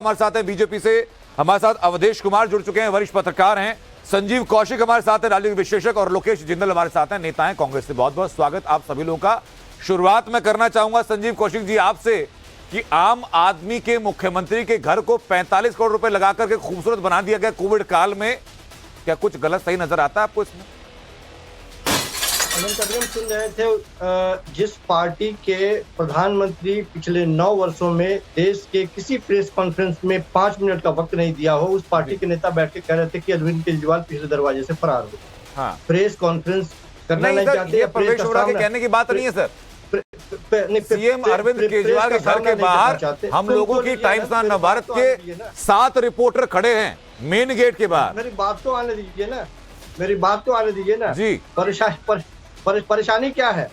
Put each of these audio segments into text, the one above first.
हमारे साथ हैं बीजेपी से, हमारे साथ अवधेश कुमार जुड़ चुके हैं, वरिष्ठ पत्रकार हैं। संजीव कौशिक हमारे साथ हैं, राजनीतिक विश्लेषक, और लोकेश जिंदल हमारे साथ हैं, नेता हैं कांग्रेस से। बहुत बहुत स्वागत आप सभी लोगों का। शुरुआत मैं करना चाहूंगा संजीव कौशिक जी आपसे कि आम आदमी के मुख्यमंत्री के घर को 45 करोड़ रुपए लगा करके खूबसूरत बना दिया गया कोविड काल में, क्या कुछ गलत सही नजर आता है आपको इसमें? अनंत अभी हम सुन रहे थे जिस पार्टी के प्रधानमंत्री पिछले 9 वर्षों में देश के किसी प्रेस कॉन्फ्रेंस में 5 मिनट का वक्त नहीं दिया हो, उस पार्टी के नेता बैठ के कह रहे थे कि अरविंद केजरीवाल पिछले दरवाजे से फरार हो। हाँ। प्रेस कॉन्फ्रेंस करना नहीं चाहते। ये प्रवेश हो रहा के कहने की बात नहीं है सर। सीएम अरविंद केजरीवाल के घर के बाहर हम लोगों की टाइम्स ऑफ भारत के 7 रिपोर्टर खड़े हैं मेन गेट के बाहर। मेरी बात तो आने दीजिए ना जी। परेशानी क्या है?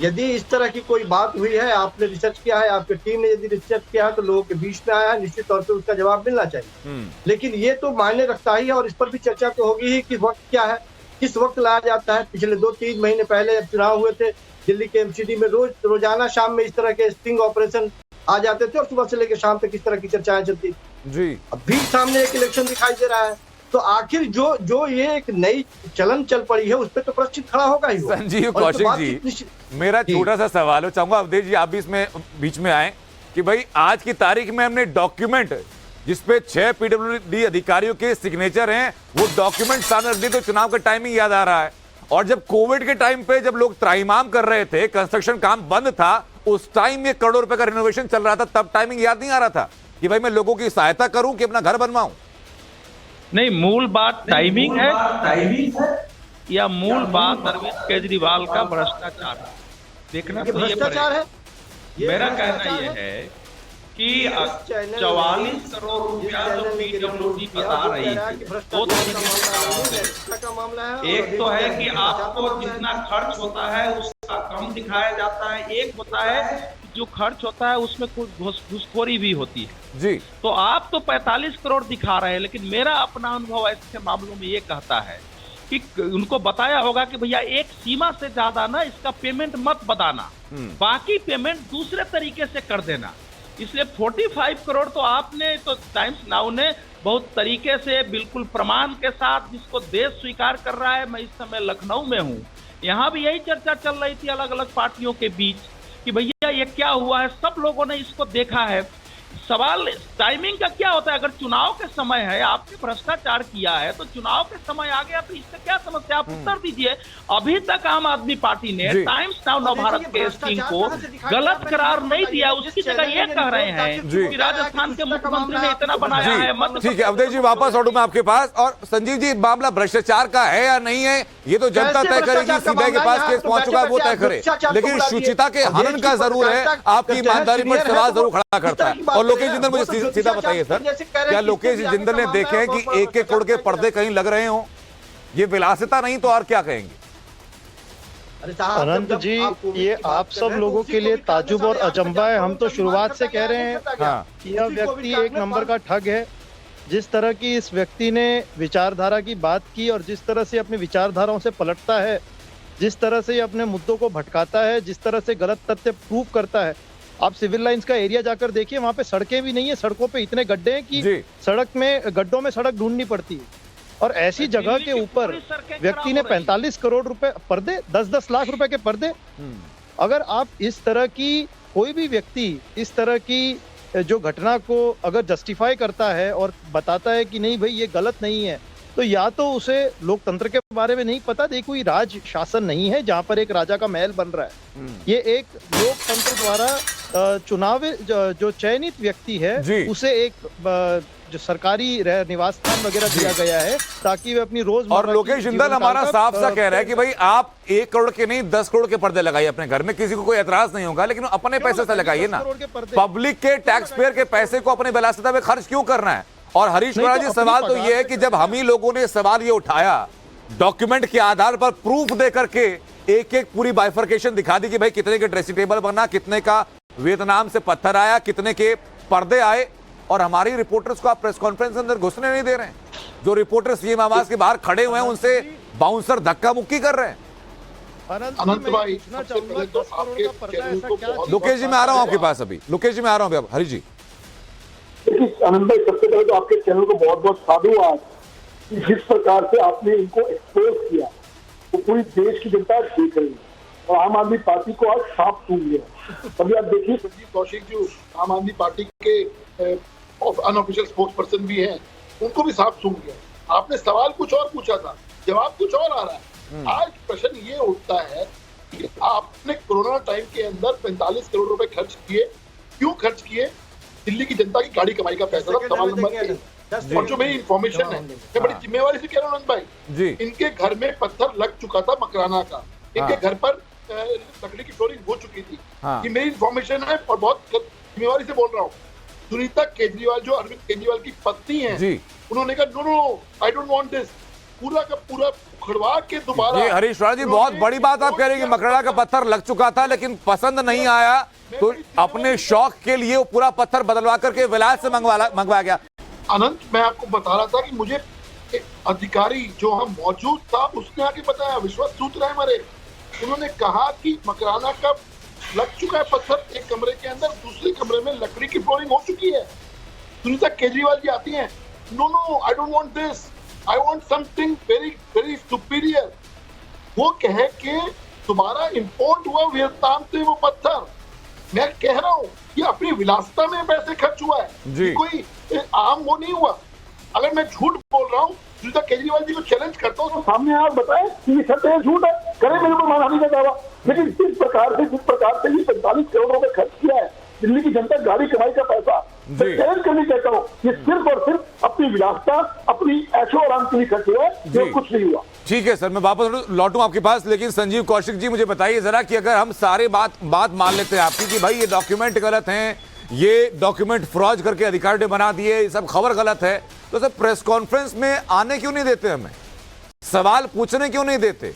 यदि इस तरह की कोई बात हुई है, आपने रिसर्च किया है, आपकी टीम ने यदि रिसर्च किया है, तो लोगों के बीच में आया, निश्चित तौर पे उसका जवाब मिलना चाहिए। लेकिन ये तो मायने रखता ही है, और इस पर भी चर्चा तो होगी ही कि वक्त क्या है, किस वक्त लाया जाता है। पिछले 2-3 महीने पहले जब चुनाव हुए थे दिल्ली के एमसीडी में, रोजाना शाम में इस तरह के स्टिंग ऑपरेशन आ जाते थे और सुबह से लेकर शाम तक इस तरह की चर्चाएं चलती जी। अभी सामने एक इलेक्शन दिखाई दे रहा है, तो आखिर जो ये एक नई चलन चल पड़ी है, उस पर तो प्रश्न खड़ा होगा ही। संजीव कौशिक जी, मेरा छोटा सा सवाल हो चाहूंगा, अवधेश जी आप भी इसमें बीच में आए कि भाई आज की तारीख में हमने डॉक्यूमेंट जिसपे 6 पीडब्ल्यूडी अधिकारियों के सिग्नेचर हैं, वो डॉक्यूमेंट सामने रख दिए तो चुनाव का टाइमिंग याद आ रहा है। और जब कोविड के टाइम पे जब लोग त्राहिमाम कर रहे थे, कंस्ट्रक्शन काम बंद था, उस टाइम ये करोड़ों रुपए का रिनोवेशन चल रहा था, तब टाइमिंग याद नहीं आ रहा था कि भाई मैं लोगों की सहायता करूं कि अपना घर बनवाऊं? नहीं, मूल बात टाइमिंग है या मूल बात अरविंद केजरीवाल का भ्रष्टाचार है? देखना तो भ्रष्टाचार है। मेरा कहना यह है कि 44 करोड़ रुपया जो पीडब्ल्यूडी बता रही थी, 2 तरीके का मामला है। एक तो है कि आपको जितना खर्च होता है उसका कम दिखाया जाता है, एक होता है जो खर्च होता है उसमें कुछ घुसखोरी भी होती है जी। तो आप तो 45 करोड़ दिखा रहे हैं, लेकिन मेरा अपना अनुभव ऐसे मामलों में ये कहता है कि उनको बताया होगा कि भैया एक सीमा से ज्यादा ना इसका पेमेंट मत बताना, बाकी पेमेंट दूसरे तरीके से कर देना। इसलिए 45 करोड़ तो आपने, तो टाइम्स नाउ ने बहुत तरीके से बिल्कुल प्रमाण के साथ, जिसको देश स्वीकार कर रहा है। मैं इस समय लखनऊ में हूँ, यहाँ भी यही चर्चा चल रही थी अलग अलग पार्टियों के बीच कि भैया ये क्या हुआ है, सब लोगों ने इसको देखा है। सवाल टाइमिंग का क्या होता है? अगर चुनाव के समय है, आपने भ्रष्टाचार किया है, तो चुनाव के समय आ गया तो इससे क्या समस्या? आप उत्तर दीजिए। अभी तक आम आदमी पार्टी ने टाइम्स नाउ नवभारत के स्कीम को गलत करार नहीं दिया, उसकी जगह ये कह रहे हैं कि राजस्थान के मुख्यमंत्री ने इतना बनाया है। ठीक है अवधेश जी, वापस लौटूं मैं आपके पास। और संजीव जी, मामला भ्रष्टाचार का है या नहीं है ये तो जनता तय करेगी, सीबीआई के पास केस पहुंच चुका है, वो तय करे। लेकिन शुचिता के हनन का जरूर है, आपकी ईमानदारी पर सवाल जरूर खड़ा करता है। और लोकेश जिंदल, मुझे सीधा बताइए सर, क्या लोकेश जिंदल ने देखे हैं कि 1-1 करोड़ के पर्दे कहीं लग रहे हो? ये विलासिता नहीं तो और क्या कहेंगे? अनंत जी, ये आप सब लोगों के लिए ताजुब और अचंभा है। हम तो शुरुआत से कह रहे हैं कि यह व्यक्ति एक नंबर का ठग है। जिस तरह की इस व्यक्ति ने विचारधारा की बात की और जिस तरह से अपनी विचारधाराओं से पलटता है, जिस तरह से ये अपने मुद्दों को भटकाता है, जिस तरह से गलत तथ्य प्रूव करता है। आप सिविल लाइंस का एरिया जाकर देखिए, वहां पे सड़कें भी नहीं है, सड़कों पे इतने गड्ढे हैं कि गड्ढों में सड़क ढूंढनी पड़ती है। और ऐसी जगह के ऊपर व्यक्ति ने 45 करोड़ रुपए पर्दे, 10-10 लाख रुपए के पर्दे। अगर आप इस तरह की, कोई भी व्यक्ति इस तरह की जो घटना को अगर जस्टिफाई करता है और बताता है कि नहीं भाई ये गलत नहीं है, तो या तो उसे लोकतंत्र के बारे में नहीं पता, देखो ये राज शासन नहीं है जहां पर एक राजा का महल बन रहा है। ये एक लोकतंत्र द्वारा चुनाव जो चयनित व्यक्ति है उसे एक जो सरकारी निवास स्थान वगैरह दिया गया है ताकि वे अपनी रोज। और लोकेश जिंदल हमारा साफ सा कह रहा है कि भाई आप 1 करोड़ के नहीं 10 करोड़ के पर्दे लगाइए अपने घर में, किसी को कोई एतराज नहीं होगा, लेकिन अपने पैसे से लगाइए ना। पब्लिक के टैक्स पेयर के पैसे को अपने विलासिता में खर्च क्यों करना है? और हरीश राणा जी, सवाल तो ये है कि जब हम ही लोगों ने सवाल ये उठाया, डॉक्यूमेंट के आधार पर प्रूफ दे करके एक पूरी बाइफर्केशन दिखा दी कि भाई कितने के ड्रेसिंग टेबल बना, कितने का वियतनाम से पत्थर आया, कितने के पर्दे आए, और हमारी रिपोर्टर्स को आप प्रेस कॉन्फ्रेंस के अंदर घुसने नहीं दे रहे हैं। जो रिपोर्टर सीएम आवास के बाहर खड़े हुए हैं उनसे बाउंसर धक्का मुक्की कर रहे हैं। अनंत भाई, लोकेश जी मैं आ रहा हूं आपके पास, अभी लोकेश जी मैं आ रहा हूं, हरी जी। देखिए आनंद भाई, सबसे पहले तो आपके चैनल को बहुत बहुत साधुवाद कि जिस प्रकार से आपने इनको एक्सपोज किया तो पूरी देश की जनता देख रही है और आम आदमी पार्टी को आज साफ सूंघ लिया। अभी आप देखिए संजीव कौशिक जो आम आदमी पार्टी के अनऑफिशियल स्पोक्स पर्सन भी हैं, उनको भी साफ सूंघ लिया। आपने सवाल कुछ और पूछा था, जवाब कुछ और आ रहा है। आज प्रश्न ये उठता है कि आपने कोरोना टाइम के अंदर 45 करोड़ रुपए खर्च किए, क्यों खर्च किए? दिल्ली की जनता की गाड़ी कमाई का पैसा था, सवाल नंबर 1। और जो मेरी इंफॉर्मेशन है, मैं बड़ी जिम्मेवारी से कह रहा हूँ अनंत भाई, इनके घर में पत्थर लग चुका था मकराना का, इनके घर पर लकड़ी की फ्लोरिंग हो चुकी थी। ये मेरी इंफॉर्मेशन है और बहुत जिम्मेवारी से बोल रहा हूँ। सुनीता केजरीवाल जो अरविंद केजरीवाल की पत्नी है, उन्होंने कहा no I don't want this, पूरा का पूरा उखड़वा के दोबारा। हरीश राणा जी, बहुत बड़ी बात आप कह रहे हैं कि मकराना का पत्थर लग चुका था लेकिन पसंद नहीं आया, तो अपने शौक के लिए वो पूरा पत्थर बदलवा करके विलायत से मंगवाया गया। अनंत, मैं आपको बता रहा था कि मुझे एक अधिकारी जो हम मौजूद था उसने आके बताया, विश्वास सूत्र है हमारे, उन्होंने कहा कि मकराना का लग चुका है पत्थर एक कमरे के अंदर, दूसरे कमरे में लकड़ी की फ्लोरिंग हो चुकी है। सुनीता केजरीवाल जी आती हैं, no I don't want this, I want something very very superior. वो कह के दोबारा इंपोर्ट हुआ वियतनाम से वो पत्थर। मैं कह रहा हूँ कि अपनी विलासिता में पैसे खर्च हुआ है, कोई आम वो नहीं हुआ। अगर मैं झूठ बोल रहा हूँ, सुनीता केजरीवाल जी को चैलेंज करता हूँ तो सामने आप बताएं कि ये सत्य है झूठ है, करे मेरे को मानहानि का दावा। लेकिन जिस प्रकार से ये 45 करोड़ रुपए खर्च किया है, दिल्ली की जनता गाड़ी कमाई का पैसा, मैं चैलेंज करने कहता हूँ, ये सिर्फ और सिर्फ अपनी विलासिता, अपनी ऐशो आराम के लिए खर्च हुआ है, जो कुछ नहीं हुआ। ठीक है सर, मैं वापस लौटूं आपके पास, लेकिन संजीव कौशिक जी मुझे बताइए जरा कि अगर हम सारे बात मान लेते हैं आपकी कि भाई ये डॉक्यूमेंट गलत हैं, ये डॉक्यूमेंट फ्रॉड करके अधिकारी ने बना दिए, ये सब खबर गलत है, तो सर प्रेस कॉन्फ्रेंस में आने क्यों नहीं देते, हमें सवाल पूछने क्यों नहीं देते?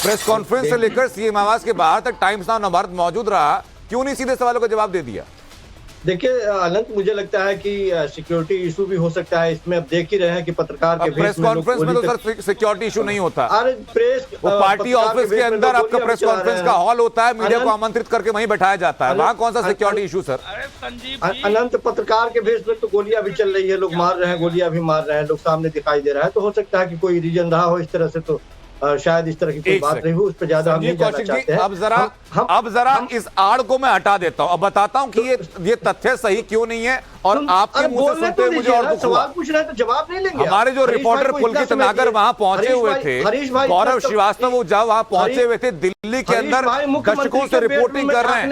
प्रेस कॉन्फ्रेंस से लेकर सीएम आवास के बाहर तक टाइम्स नाउ नवभारत मौजूद रहा, क्यों नहीं सीधे सवालों का जवाब दे दिया? देखिए अनंत, मुझे लगता है कि सिक्योरिटी इशू भी हो सकता है इसमें। अब देख ही रहे हैं कि पत्रकार के प्रेस कॉन्फ्रेंस में तो सर सिक्योरिटी इशू नहीं होता। अरे प्रेस वो पार्टी ऑफिस के अंदर आपका प्रेस कॉन्फ्रेंस का हॉल होता है, मीडिया को आमंत्रित करके वहीं बैठाया जाता है, वहाँ कौन सा सिक्योरिटी इशू सर? अनंत, पत्रकार के भेष में तो गोलियां भी चल रही है, लोग मार रहे हैं, गोलियां भी मार रहे हैं, लोग सामने दिखाई दे रहा है, तो हो सकता है कि कोई रीजन रहा हो इस तरह से, तो शायद इस तरह की कोई बात नहीं हो, उस पर ज्यादा हम नहीं जाना चाहते हैं। अब जरा इस आड़ को मैं हटा देता हूं, अब बताता हूं कि ये तथ्य सही क्यों नहीं है, और आपके मुंह से सुनते हुए मुझे और दुख हुआ। सवाल पूछ रहे हैं तो जवाब नहीं लेंगे। हमारे जो रिपोर्टर पुलकित नागर वहां पहुंचे हुए थे, गौरव श्रीवास्तव, वो जब वहां पहुंचे हुए थे, दिल्ली के अंदर दशकों से रिपोर्टिंग कर रहे हैं।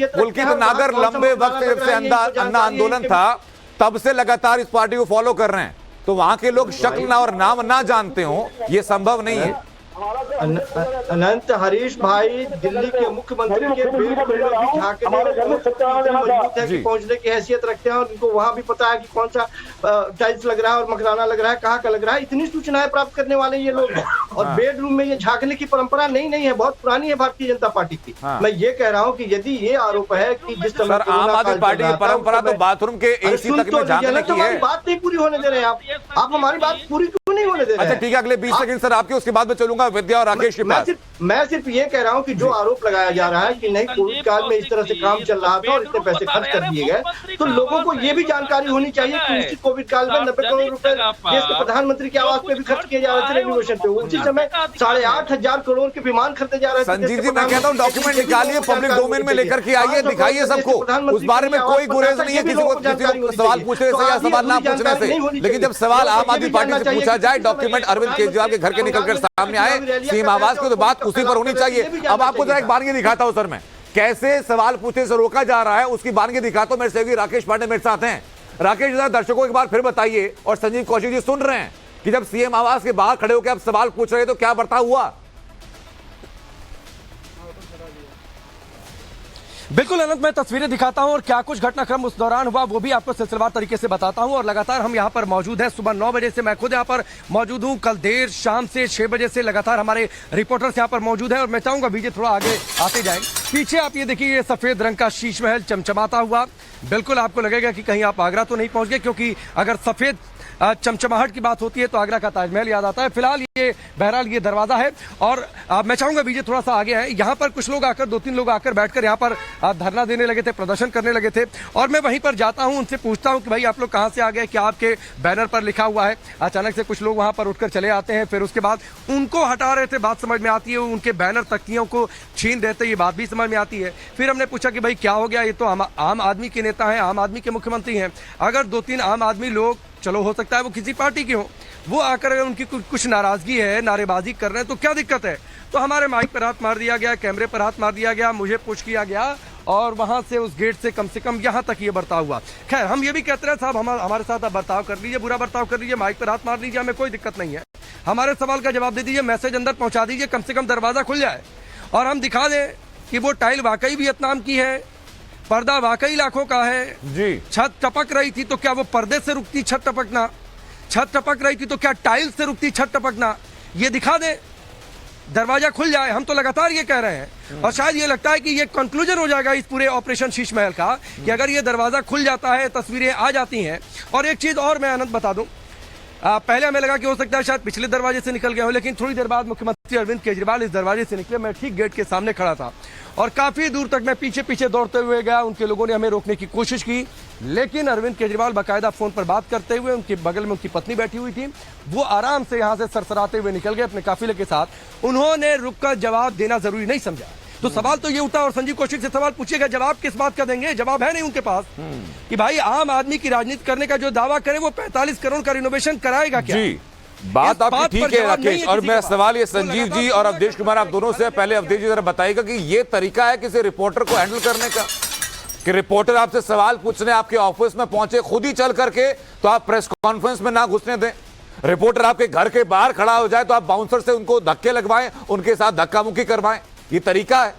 पुलकित नागर लंबे वक्त से अन्ना आंदोलन था, तब से लगातार इस पार्टी को फॉलो कर रहे हैं, तो वहां के लोग शक्ल ना और नाम ना जानते हो, ये संभव नहीं है। अनंत, हरीश भाई दिल्ली के मुख्यमंत्री के पहुंचने की हैसियत रखते हैं और उनको वहां भी पता है कि कौन सा टाइल्स लग रहा है और मकराना लग रहा है, कहाँ का लग रहा है, इतनी सूचनाएं प्राप्त करने वाले ये लोग हैं। और बेडरूम में ये झांकने की परंपरा नहीं है, बहुत पुरानी है भारतीय जनता पार्टी की। मैं ये कह रहा हूँ कि यदि ये आरोप है कि जिस समय आम आदमी पार्टी की परंपरा तो बाथरूम के एसी तक में झांकने की है, बात नहीं पूरी होने दे रहे हैं आप हमारी बात पूरी क्यों नहीं होने दे रहे हैं? अच्छा ठीक है, अगले 20 सेकंड सर आपके, उसके बाद में चलूंगा विद्या और राकेश के पास। मैं सिर्फ ये कह रहा हूँ कि जो आरोप लगाया जा रहा है कि नहीं कोविड काल में इस तरह से काम चल रहा था और इतने पैसे खर्च कर दिए गए, तो लोगों को ये भी जानकारी होनी चाहिए कि उसी कोविड काल में 90 करोड़ रुपए देश के प्रधानमंत्री के आवास पे भी खर्च किए जा रहे थे रेनोवेशन पे। उसी समय 8,500 करोड़ के विमान खरीदे जा रहे थे। संजीव जी, मैं कहता हूँ डॉक्यूमेंट निकालिए, पब्लिक डोमेन में लेकर के आइए, दिखाइए सबको, उस बारे में कोई गुरेज नहीं है किसी को सवाल पूछने से या सवाल ना पूछने से। लेकिन जब सवाल आम आदमी पार्टी से पूछा जाए, डॉक्यूमेंट अरविंद केजरीवाल के घर के निकलकर सामने आए, सीएम आवास को, तो बात उसी पर होनी चाहिए। अब आपको जरा एक बानगी दिखाता हूं सर, मैं कैसे सवाल पूछने से रोका जा रहा है उसकी बानगी दिखाता हूं। मेरे सहयोगी राकेश पांडे मेरे साथ हैं। राकेश जरा दर्शकों को एक बार फिर बताइए, और संजीव कौशिक जी सुन रहे हैं, कि जब सीएम आवास के बाहर खड़े होकर आप सवाल पूछ रहे तो क्या बर्ताव हुआ? बिल्कुल अनंत, मैं तस्वीरें दिखाता हूं और क्या कुछ घटनाक्रम उस दौरान हुआ वो भी आपको सिलसिलेवार तरीके से बताता हूं। और लगातार हम यहां पर मौजूद हैं, सुबह 9 बजे से मैं खुद यहां पर मौजूद हूं, कल देर शाम से 6 बजे से लगातार हमारे रिपोर्टर्स यहां पर मौजूद हैं। और मैं चाहूंगा विजय थोड़ा आगे आते जाए। पीछे आप ये देखिए, ये सफेद रंग का शीश महल चमचमाता हुआ, बिल्कुल आपको लगेगा कि कहीं आप आगरा तो नहीं पहुंच गए, क्योंकि अगर सफेद चमचमाहट की बात होती है तो आगरा का ताजमहल याद आता है। फिलहाल ये बहरहाल ये दरवाजा है और मैं चाहूंगा विजय थोड़ा सा आगे है। यहाँ पर कुछ लोग आकर, 2-3 लोग आकर बैठकर यहाँ पर धरना देने लगे थे, प्रदर्शन करने लगे थे और मैं वहीं पर जाता हूँ, उनसे पूछता हूँ कि भाई आप लोग कहाँ से आ गए, क्या आपके बैनर पर लिखा हुआ है। अचानक से कुछ लोग वहाँ पर उठकर चले आते हैं, फिर उसके बाद उनको हटा रहे थे, बात समझ में आती है, उनके बैनर तख्तियों को छीन रहे थे, ये बात भी समझ में आती है। फिर हमने पूछा कि भाई क्या हो गया, ये तो आम आदमी के नेता हैं, आम आदमी के मुख्यमंत्री हैं, अगर 2-3 आम आदमी लोग, चलो हो सकता है वो किसी पार्टी के हो, वो आकर अगर उनकी कुछ नाराजगी है, नारेबाजी कर रहे हैं तो क्या दिक्कत है। तो हमारे माइक पर हाथ मार दिया गया, कैमरे पर हाथ मार दिया गया, मुझे पुश किया गया और वहां से उस गेट से कम यहाँ तक ये बर्ताव हुआ। खैर हम ये भी कहते रहे साहब हमारे साथ आप बर्ताव कर लीजिए, बुरा बर्ताव कर लीजिए, माइक पर हाथ मार लीजिए, हमें कोई दिक्कत नहीं है, हमारे सवाल का जवाब दे दीजिए, मैसेज अंदर पहुंचा दीजिए, कम से कम दरवाजा खुल जाए और हम दिखा दें कि वो टाइल वाकई वियतनाम की है, पर्दा वाकई लाखों का है जी। छत टपक रही थी तो क्या वो पर्दे से रुकती छत टपकना, छत टपक रही थी तो क्या टाइल से रुकती छत टपकना, ये दिखा दे, दरवाजा खुल जाए। हम तो लगातार ये कह रहे हैं और शायद ये लगता है कि ये कंक्लूजन हो जाएगा इस पूरे ऑपरेशन शीश महल का कि अगर ये दरवाजा खुल जाता है, तस्वीरें आ जाती हैं। और एक चीज और मैं आनंद बता दूं, पहले हमें लगा कि हो सकता है शायद पिछले दरवाजे से निकल गया हो, लेकिन थोड़ी देर बाद मुख्यमंत्री अरविंद केजरीवाल इस दरवाजे से निकले। मैं ठीक गेट के सामने खड़ा था और काफी दूर तक मैं पीछे पीछे दौड़ते हुए गया, उनके लोगों ने हमें रोकने की कोशिश की, लेकिन अरविंद केजरीवाल बाकायदा फोन पर बात करते हुए, उनके बगल में उनकी पत्नी बैठी हुई थी, वो आराम से यहाँ से सरसराते हुए निकल गए अपने काफिले के साथ। उन्होंने रुककर जवाब देना जरूरी नहीं समझा। तो सवाल तो ये उठा और संजीव कौशिक से सवाल पूछिएगा, जवाब किस बात का देंगे, जवाब है नहीं उनके पास कि भाई आम आदमी की राजनीति करने का जो दावा करे वो 45 करोड़ का रिनोवेशन कराएगा क्या। जी, बात आपकी ठीक है राकेश, और मेरा सवाल ये संजीव जी और अवधेश कुमार आप दोनों से, पहले अवधेश जी जरा बताइएगा कि ये तरीका है किसी रिपोर्टर को हैंडल करने का कि रिपोर्टर आपसे सवाल पूछने आपके ऑफिस में पहुंचे खुद ही चल करके, तो आप प्रेस कॉन्फ्रेंस में ना घुसने दें, रिपोर्टर आपके घर के बाहर खड़ा हो जाए तो आप बाउंसर से उनको धक्के लगवाएं, उनके साथ धक्का मुक्की करवाएं, ये तरीका है।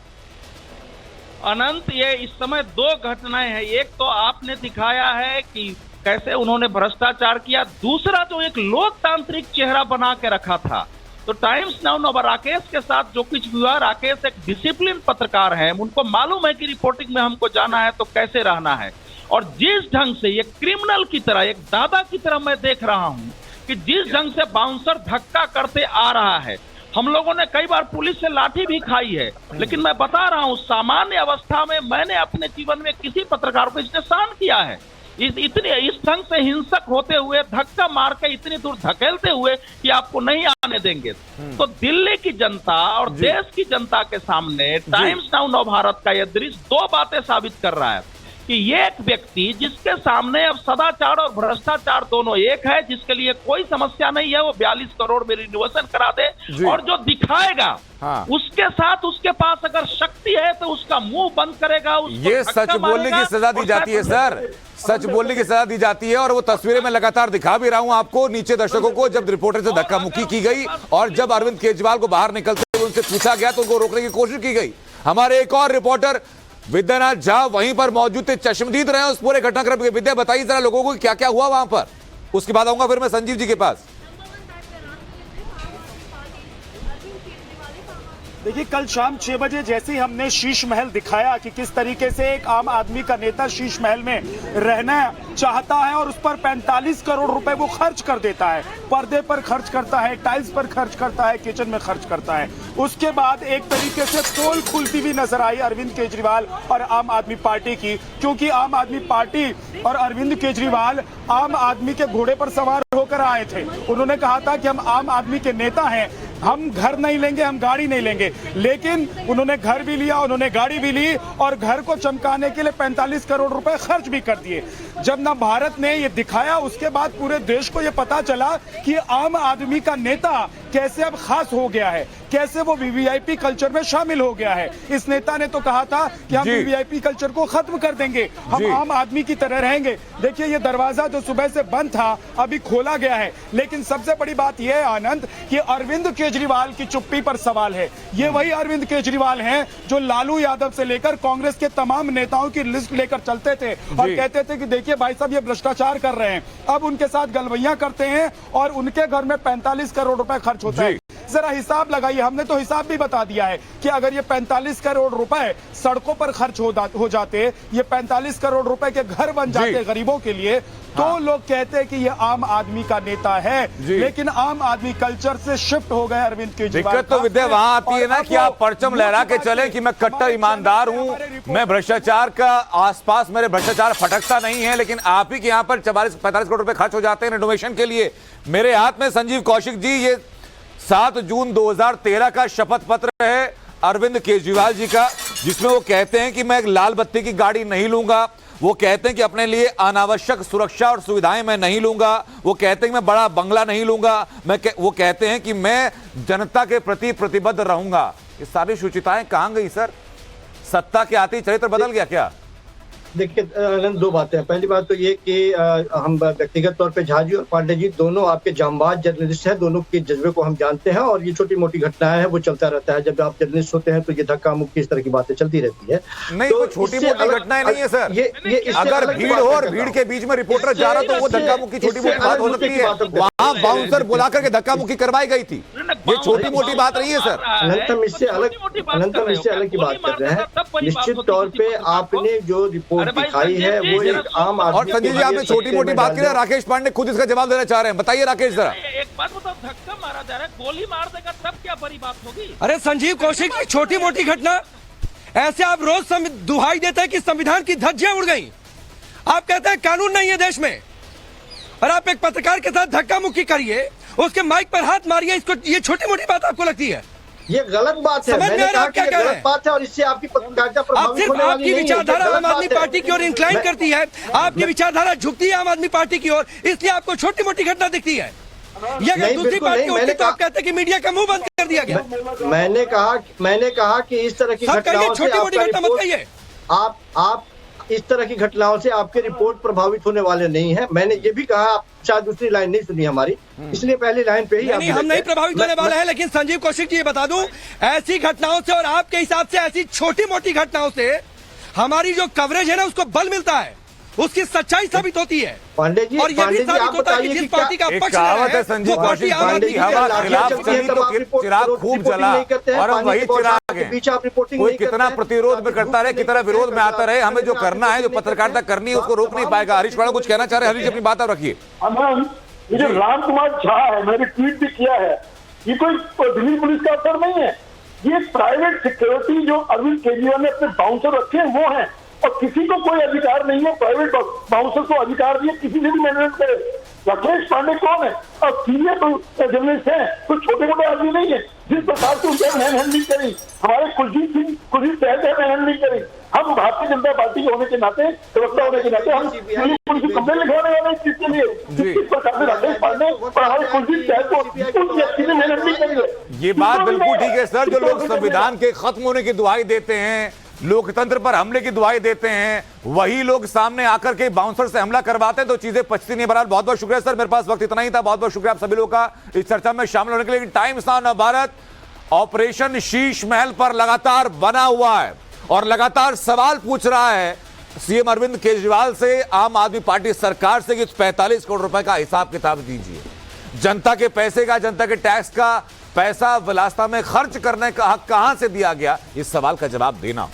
अनंत, ये इस समय 2 घटनाएं हैं, एक तो आपने दिखाया है कि कैसे उन्होंने भ्रष्टाचार किया, दूसरा जो एक लोकतांत्रिक चेहरा बना के रखा था। तो टाइम्स नाउ राकेश के साथ जो कुछ हुआ, राकेश एक डिसिप्लिन पत्रकार है, उनको मालूम है कि रिपोर्टिंग में हमको जाना है तो कैसे रहना है, और जिस ढंग से ये क्रिमिनल की तरह, एक दादा की तरह मैं देख रहा हूं कि जिस ढंग से बाउंसर धक्का करते आ रहा है, हम लोगों ने कई बार पुलिस से लाठी भी खाई है, लेकिन मैं बता रहा हूं सामान्य अवस्था में मैंने अपने जीवन में किसी पत्रकार को इसने सहन किया है, इस ढंग से हिंसक होते हुए, धक्का मार के इतनी दूर धकेलते हुए कि आपको नहीं आने देंगे। तो दिल्ली की जनता और देश की जनता के सामने टाइम्स नाउ नवभारत का यह दृश्य 2 बातें साबित कर रहा है कि ये एक व्यक्ति जिसके सामने अब सदाचार और भ्रष्टाचार दोनों एक है, जिसके लिए कोई समस्या नहीं है, वो 42 करोड़ में रिनोवेशन करा दे, और जो दिखाएगा उसके साथ उसके पास अगर शक्ति है तो उसका मुंह बंद करेगा। ये सच बोलने की सजा दी जाती है सर, सच बोलने की सजा दी जाती है, और वो तस्वीरें मैं लगातार दिखा भी रहा हूं आपको नीचे दर्शकों को, जब रिपोर्टर से धक्का मुक्की की गई और जब अरविंद केजरीवाल को बाहर निकलते हुए उनसे पूछा गया तो उनको रोकने की कोशिश की गई। हमारे एक और रिपोर्टर विद्यानाथ झा वहीं पर मौजूद थे, चश्मदीद रहे उस पूरे घटनाक्रम के। विद्या, बताइए जरा लोगों को क्या क्या हुआ वहां पर, उसके बाद आऊंगा फिर मैं संजीव जी के पास। देखिए, कल शाम 6 बजे जैसे ही हमने शीश महल दिखाया कि किस तरीके से एक आम आदमी का नेता शीश महल में रहना चाहता है और उस पर 45 करोड़ रुपए वो खर्च कर देता है, पर्दे पर खर्च करता है, टाइल्स पर खर्च करता है, किचन में खर्च करता है। उसके बाद एक तरीके से पोल खुलती हुई नजर आई अरविंद केजरीवाल और आम आदमी पार्टी की, क्योंकि आम आदमी पार्टी और अरविंद केजरीवाल आम आदमी के घोड़े पर सवार होकर आए थे। उन्होंने कहा था कि हम आम आदमी के नेता हैं, हम घर नहीं लेंगे, हम गाड़ी नहीं लेंगे, लेकिन उन्होंने घर भी लिया, उन्होंने गाड़ी भी ली और घर को चमकाने के लिए 45 करोड़ रुपए खर्च भी कर दिए। जब ना भारत ने ये दिखाया, उसके बाद पूरे देश को ये पता चला कि आम आदमी का नेता कैसे अब खास हो गया है, कैसे वो वीवीआईपी कल्चर में शामिल हो गया है। इस नेता ने तो कहा था कि हम वीवीआईपी कल्चर को खत्म कर देंगे, हम आम आदमी की तरह रहेंगे। देखिए, ये दरवाजा जो सुबह से बंद था अभी खोला गया है, लेकिन सबसे बड़ी बात यह है आनंद कि अरविंद केजरीवाल की चुप्पी पर सवाल है। ये वही अरविंद केजरीवाल हैं जो लालू यादव से लेकर कांग्रेस के तमाम नेताओं की लिस्ट लेकर चलते थे और कहते थे कि देखिए भाई साहब ये भ्रष्टाचार कर रहे हैं। अब उनके साथ गलवैया करते हैं और उनके घर में 45 करोड़ रुपए खर्च होता है। जरा हिसाब लगाइए। हमने तो हिसाब भी बता दिया है कि अगर ये 45 करोड़ रुपए सड़कों पर खर्च हो जाते, ये 45 करोड़ रुपए के घर बन जाते गरीबों के लिए, तो लोग कहते हैं कि ये आम आदमी का नेता है। लेकिन आम आदमी कल्चर से शिफ्ट हो गए अरविंद केजरीवाल। दिक्कत तो विद्या वहां आती है ना कि आप परचम लहरा के चले कि मैं कट्टर ईमानदार हूं, मैं भ्रष्टाचार का आसपास मेरे भ्रष्टाचार फटकता नहीं है, लेकिन आप ही के यहां पर 45 करोड़ रुपए खर्च हो जाते हैं रिनोवेशन के लिए। मेरे हाथ में संजीव कौशिक जी ये 7 जून 2013 का शपथ पत्र है अरविंद केजरीवाल जी का, जिसमें वो कहते हैं कि मैं एक लाल बत्ती की गाड़ी नहीं लूंगा, वो कहते हैं कि अपने लिए अनावश्यक सुरक्षा और सुविधाएं मैं नहीं लूंगा, वो कहते हैं कि मैं बड़ा बंगला नहीं लूंगा, वो कहते हैं कि मैं जनता के प्रति प्रतिबद्ध रहूंगा। ये सारी सूचिताएं कहां गई सर? सत्ता के आते ही चरित्र बदल गया क्या? देखिए आनंद, दो बातें हैं। पहली बात तो ये कि हम व्यक्तिगत तौर पे झा जी और पांडे जी दोनों आपके जांबाज जर्नलिस्ट हैं, दोनों के जज्बे को हम जानते हैं, और ये छोटी मोटी घटनाएं हैं वो चलता रहता है। जब आप जर्नलिस्ट होते हैं तो ये धक्का मुक्की इस तरह की बातें चलती रहती है। नहीं, तो छोटी मोटी घटनाएं नहीं है सर। ये अगर भीड़ हो और भीड़ के बीच में रिपोर्टर जा रहा तो वो धक्का मुक्की छोटी मोटी बात हो सकती है। वहां बाउंसर बुला करके धक्का मुक्की करवाई गई थी, ये छोटी मोटी बात नहीं है सर। अनंतम इससे अलग की बात कर रहे हैं। निश्चित तौर पे आपने जो रिपोर्ट दिखाई है वो एक आम आदमी। और संजीव जी आपने छोटी मोटी बात की, राकेश पांडे खुद इसका जवाब देना चाह रहे हैं। बताइए राकेश जरा। एक बात बताओ, धक्का मारा जा रहा है, गोली मार देगा तब क्या बड़ी बात होगी? अरे संजीव कौशिक की छोटी मोटी घटना, ऐसे आप रोज दुहाई देते हैं कि संविधान की धज्जियां उड़ गई। आप कहते हैं कानून नहीं है देश में, और आप एक पत्रकार के साथ धक्का मुक्की करिए, उसके माइक पर हाथ मारिए, इसको ये छोटी मोटी बात आपको लगती है? ये गलत बात है। मैंने कहा कि ये गलत बात है और इससे आपकी पत्रकारिता प्रभावित होने वाली आपकी विचारधारा आम आदमी पार्टी की ओर इंक्लाइन करती है, आपकी विचारधारा झुकती है आम आदमी पार्टी की ओर, इसलिए आपको छोटी मोटी घटना दिखती है। ये अगर दूसरी पार्टी होती तो आप कहते कि मीडिया का मुंह बंद कर दिया गया। मैंने कहा कि इस तरह की घटनाओं से छोटी मोटी घटना मत कहिए। आप इस तरह की घटनाओं से आपके रिपोर्ट प्रभावित होने वाले नहीं है। मैंने ये भी कहा, आप शायद दूसरी लाइन नहीं सुनी हमारी, इसलिए पहली लाइन पे ही नहीं, हम नहीं प्रभावित होने वाले हैं। लेकिन संजीव कौशिक जी ये बता दूं, ऐसी घटनाओं से और आपके हिसाब से ऐसी छोटी मोटी घटनाओं से हमारी जो कवरेज है ना उसको बल मिलता है, उसकी सच्चाई साबित होती है। पांडे जी, और ये भी साबित होता है कि जिस पार्टी का पक्ष है संजीव कौशिक पांडे की हवा खिलाफ चली तो चिराग खूब जला, और हम वही चिराग है। कोई कितना प्रतिरोध में करता रहे, कितना विरोध में आता रहे, हमें जो करना है, जो पत्रकारिता करनी है, उसको रोक नहीं पाएगा। हरीश कुछ कहना चाह रहे हैं? हरीश अपनी बात आप रखिए। ये जो राम कुमार झा है, मैंने ट्वीट भी किया है, ये कोई दिल्ली पुलिस का अफसर नहीं है, ये प्राइवेट सिक्योरिटी जो अरविंद केजरीवाल ने अपने बाउंसर रखे हैं वो है, और किसी को कोई अधिकार नहीं है प्राइवेट बाउंसर को अधिकार दिए किसी से भी मैनेज करे। राकेश पांडे कौन है? और सीनियर जर्नलिस्ट है, कोई छोटे मोटे आदमी नहीं है। जिस प्रकार से उनकी मैन हैंडलिंग करी, हमारे कुलजीत सहगल मैन हैंडलिंग करी, हम भारतीय जनता पार्टी के होने के नाते, प्रवक्ता होने के नाते हम पुलिस को कंप्लेन लिखवाने वाले इस चीज के लिए। जिस प्रकार से राकेश पांडे और हमारे कुलजीत सहगल को उस व्यक्ति ने मैन हैंडलिंग करी। ये बात बिल्कुल ठीक है सर। जो लोग संविधान के खत्म होने की दुहाई देते हैं, लोकतंत्र पर हमले की दुहाई देते हैं, वही लोग सामने आकर के बाउंसर से हमला करवाते हैं तो चीजें पचती नहीं। बहरहाल बहुत बहुत शुक्रिया सर, मेरे पास वक्त इतना ही था। बहुत बहुत शुक्रिया आप सभी लोगों का इस चर्चा में शामिल होने के लिए। Times now Bharat operation Sheesh Mahal पर लगातार बना हुआ है और लगातार सवाल पूछ रहा है सीएम अरविंद केजरीवाल से, आम आदमी पार्टी सरकार से कि 45 करोड़ रुपए का हिसाब किताब दीजिए। जनता के पैसे का, जनता के टैक्स का पैसा विलासिता में खर्च करने का हक कहां से दिया गया, इस सवाल का जवाब देना।